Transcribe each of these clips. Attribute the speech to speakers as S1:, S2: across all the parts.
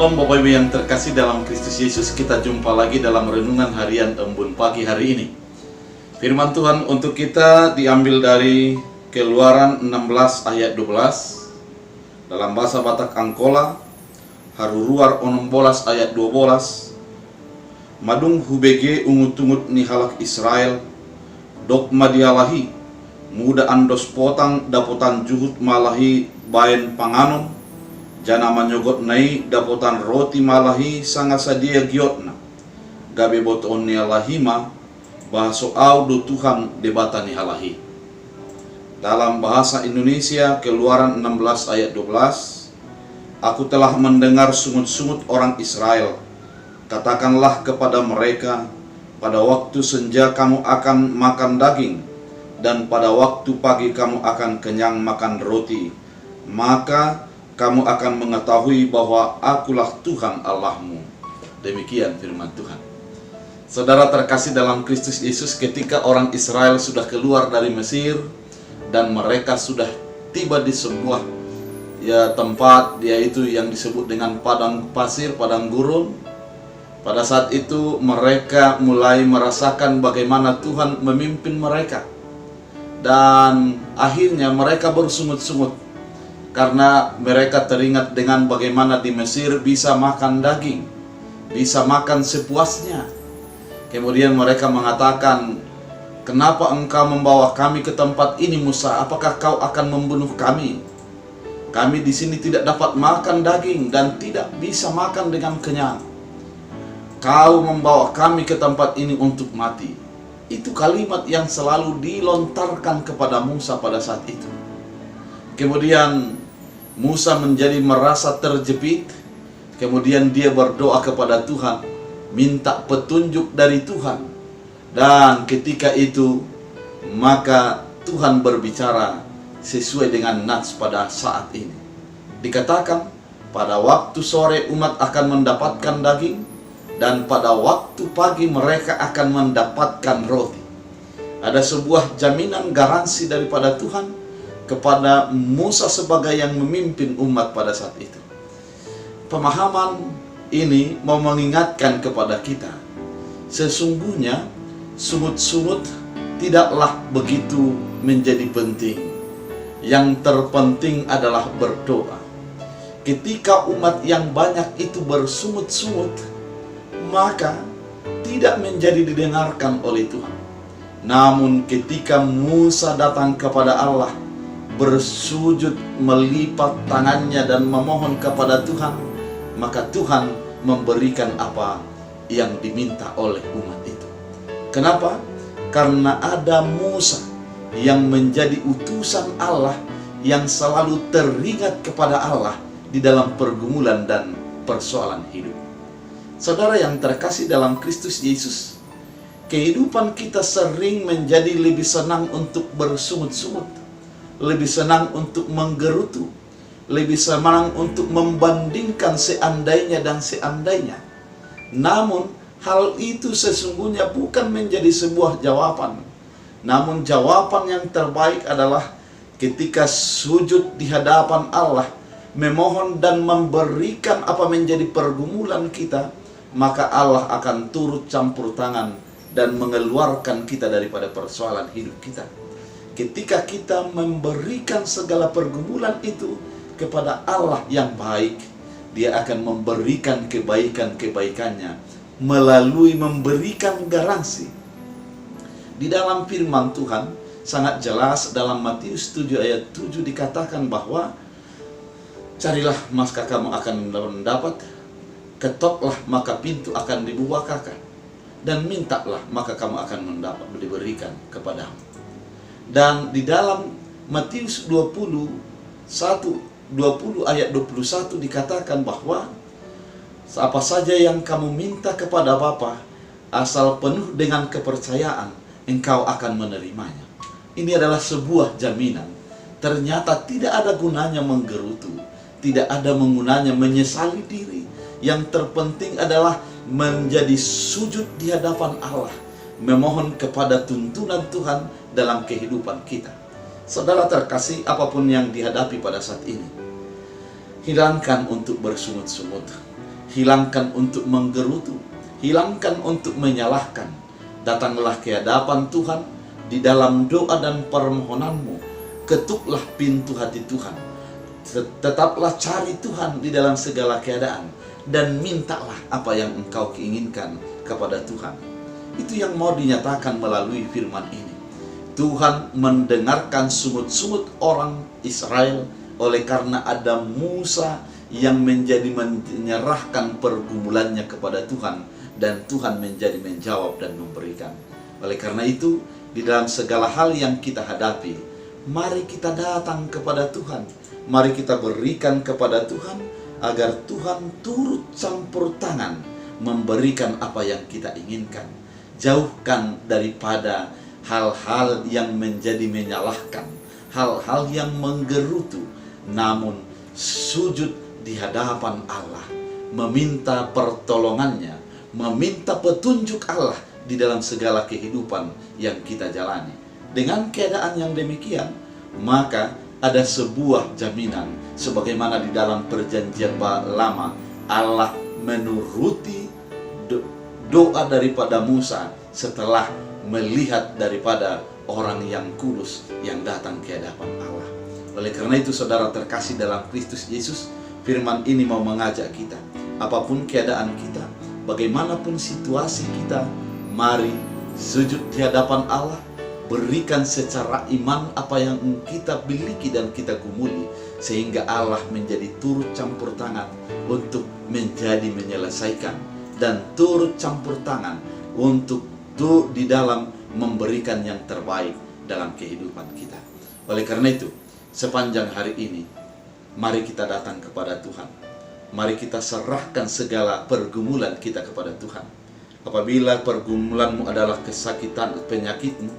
S1: Shalom Bapak Ibu yang terkasih dalam Kristus Yesus. Kita jumpa lagi dalam renungan harian Embun pagi hari ini. Firman Tuhan untuk kita diambil dari Keluaran 16 ayat 12 dalam bahasa Batak Angkola, Haruruar 16 ayat 12. Madung hubege ungut-ungut ni halak Israel, dok madialahi, muda andos potang dapotan juhut malahi bayan panganon, jana manyogot nai dapotan roti malahi sanga sadia giotna gabe boton ni alahima bahaso au do Tuhan debatani halahi. Dalam bahasa Indonesia Keluaran 16 ayat 12, aku telah mendengar sungut-sungut orang Israel, katakanlah kepada mereka, pada waktu senja kamu akan makan daging, dan pada waktu pagi kamu akan kenyang makan roti, maka kamu akan mengetahui bahwa akulah Tuhan Allahmu. Demikian firman Tuhan. Saudara terkasih dalam Kristus Yesus, ketika orang Israel sudah keluar dari Mesir dan mereka sudah tiba di sebuah tempat, yaitu yang disebut dengan padang pasir, padang gurun. Pada saat itu mereka mulai merasakan bagaimana Tuhan memimpin mereka, dan akhirnya mereka bersungut-sungut karena mereka teringat dengan bagaimana di Mesir bisa makan daging, bisa makan sepuasnya. Kemudian mereka mengatakan, kenapa engkau membawa kami ke tempat ini Musa? Apakah kau akan membunuh kami? Kami di sini tidak dapat makan daging dan tidak bisa makan dengan kenyang. Kau membawa kami ke tempat ini untuk mati. Itu kalimat yang selalu dilontarkan kepada Musa pada saat itu. Kemudian Musa menjadi merasa terjepit. Kemudian dia berdoa kepada Tuhan, minta petunjuk dari Tuhan. Dan ketika itu maka Tuhan berbicara sesuai dengan nats pada saat ini. Dikatakan pada waktu sore umat akan mendapatkan daging, dan pada waktu pagi mereka akan mendapatkan roti. Ada sebuah jaminan garansi daripada Tuhan kepada Musa sebagai yang memimpin umat pada saat itu. Pemahaman ini mau mengingatkan kepada kita, sesungguhnya sungut-sungut tidaklah begitu menjadi penting. Yang terpenting adalah berdoa. Ketika umat yang banyak itu bersungut-sungut, maka tidak menjadi didengarkan oleh Tuhan. Namun ketika Musa datang kepada Allah, bersujud, melipat tangannya dan memohon kepada Tuhan, maka Tuhan memberikan apa yang diminta oleh umat itu. Kenapa? Karena ada Musa yang menjadi utusan Allah, yang selalu teringat kepada Allah di dalam pergumulan dan persoalan hidup. Saudara yang terkasih dalam Kristus Yesus, kehidupan kita sering menjadi lebih senang untuk bersungut-sungut, lebih senang untuk menggerutu, lebih senang untuk membandingkan seandainya dan seandainya. Namun hal itu sesungguhnya bukan menjadi sebuah jawaban. Namun jawaban yang terbaik adalah ketika sujud di hadapan Allah, memohon dan memberikan apa menjadi pergumulan kita, maka Allah akan turut campur tangan dan mengeluarkan kita daripada persoalan hidup kita. Ketika kita memberikan segala pergumulan itu kepada Allah yang baik, Dia akan memberikan kebaikan-kebaikannya melalui memberikan garansi. Di dalam firman Tuhan sangat jelas dalam Matius 7 ayat 7 dikatakan bahwa carilah maka kamu akan mendapat, ketoklah maka pintu akan dibukakan, dan mintalah maka kamu akan mendapat, diberikan kepadamu. Dan di dalam Matius 20 ayat 21 dikatakan bahwa apa saja yang kamu minta kepada Bapa, asal penuh dengan kepercayaan, engkau akan menerimanya. Ini adalah sebuah jaminan. Ternyata tidak ada gunanya menggerutu, tidak ada gunanya menyesali diri. Yang terpenting adalah menjadi sujud di hadapan Allah, memohon kepada tuntunan Tuhan dalam kehidupan kita. Saudara terkasih, apapun yang dihadapi pada saat ini, hilangkan untuk bersungut-sungut. hilangkan untuk menggerutu, hilangkan untuk menyalahkan. Datanglah ke hadapan Tuhan di dalam doa dan permohonanmu. Ketuklah pintu hati Tuhan. Tetaplah cari Tuhan di dalam segala keadaan, dan mintalah apa yang engkau inginkan kepada Tuhan. Itu yang mau dinyatakan melalui firman ini. Tuhan mendengarkan sungut-sungut orang Israel oleh karena ada Musa yang menyerahkan pergumulannya kepada Tuhan, dan Tuhan menjawab dan memberikan. Oleh karena itu, di dalam segala hal yang kita hadapi, mari kita datang kepada Tuhan. Mari kita berikan kepada Tuhan agar Tuhan turut campur tangan memberikan apa yang kita inginkan. Jauhkan daripada hal-hal yang menjadi menyalahkan, hal-hal yang menggerutu, namun sujud di hadapan Allah, meminta pertolongannya, meminta petunjuk Allah di dalam segala kehidupan yang kita jalani. Dengan keadaan yang demikian, maka ada sebuah jaminan, sebagaimana di dalam perjanjian lama, Allah menuruti doa daripada Musa setelah melihat daripada orang yang kudus yang datang ke hadapan Allah. Oleh karena itu, saudara terkasih dalam Kristus Yesus, firman ini mau mengajak kita, apapun keadaan kita, bagaimanapun situasi kita, mari sujud di hadapan Allah, berikan secara iman apa yang kita miliki dan kita gumuli, sehingga Allah menjadi turut campur tangan untuk menjadi menyelesaikan, dan turut campur tangan untuk di dalam memberikan yang terbaik dalam kehidupan kita. Oleh karena itu, sepanjang hari ini, mari kita datang kepada Tuhan. Mari kita serahkan segala pergumulan kita kepada Tuhan. Apabila pergumulanmu adalah kesakitan, penyakitmu,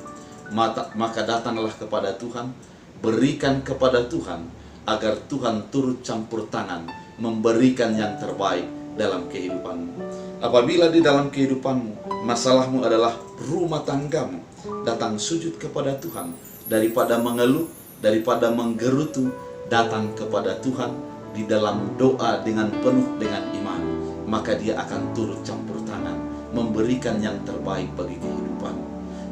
S1: maka datanglah kepada Tuhan, berikan kepada Tuhan, agar Tuhan turut campur tangan, memberikan yang terbaik dalam kehidupanmu. Apabila di dalam kehidupanmu, masalahmu adalah rumah tanggamu, datang sujud kepada Tuhan. Daripada mengeluh, daripada menggerutu, datang kepada Tuhan di dalam doa dengan penuh dengan iman, maka Dia akan turut campur tangan, memberikan yang terbaik bagi kehidupanmu.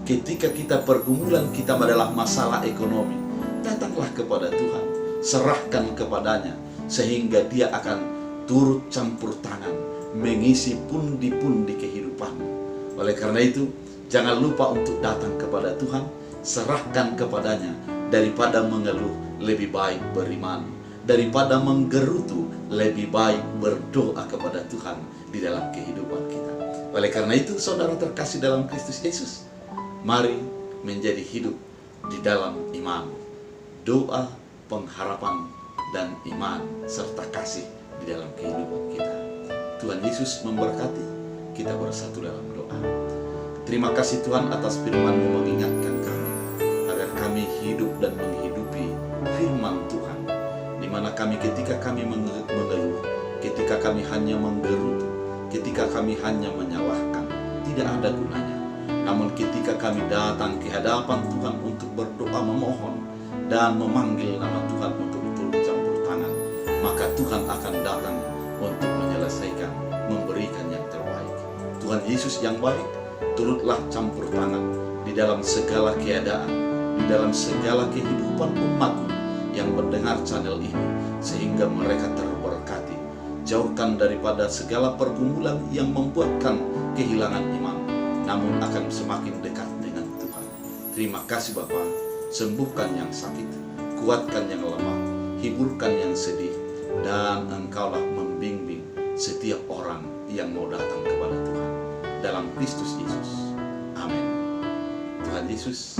S1: Ketika kita pergumulan kita adalah masalah ekonomi, datanglah kepada Tuhan, serahkan kepadanya, sehingga Dia akan turut campur tangan, mengisi pundi-pundi kehidupanmu. Oleh karena itu, jangan lupa untuk datang kepada Tuhan, serahkan kepadanya. Daripada mengeluh, lebih baik beriman. Daripada menggerutu, lebih baik berdoa kepada Tuhan di dalam kehidupan kita. Oleh karena itu, saudara terkasih dalam Kristus Yesus, mari menjadi hidup di dalam iman, doa, pengharapan, dan iman, serta kasih di dalam kehidupan kita. Tuhan Yesus memberkati. Kita bersatu dalam doa. Terima kasih Tuhan atas firman-Mu mengingatkan kami, agar kami hidup dan menghidupi firman Tuhan, di mana kami ketika kami mengeluh, ketika kami hanya menggerutu, ketika kami hanya menyalahkan, tidak ada gunanya. Namun ketika kami datang ke hadapan Tuhan untuk berdoa, memohon, dan memanggil nama Tuhan untuk turut campur tangan, maka Tuhan akan datang untuk menyelesaikan, memberikan yang terbaik. Tuhan Yesus yang baik, turutlah campur tangan di dalam segala keadaan, di dalam segala kehidupan umat yang mendengar channel ini, sehingga mereka terberkati. Jauhkan daripada segala pergumulan yang membuatkan kehilangan iman, namun akan semakin dekat dengan Tuhan. Terima kasih Bapa, sembuhkan yang sakit, kuatkan yang lemah, hiburkan yang sedih, dan Engkaulah membimbing setiap orang yang mau datang kepada Tuhan dalam Kristus Yesus. Amin. Tuhan Yesus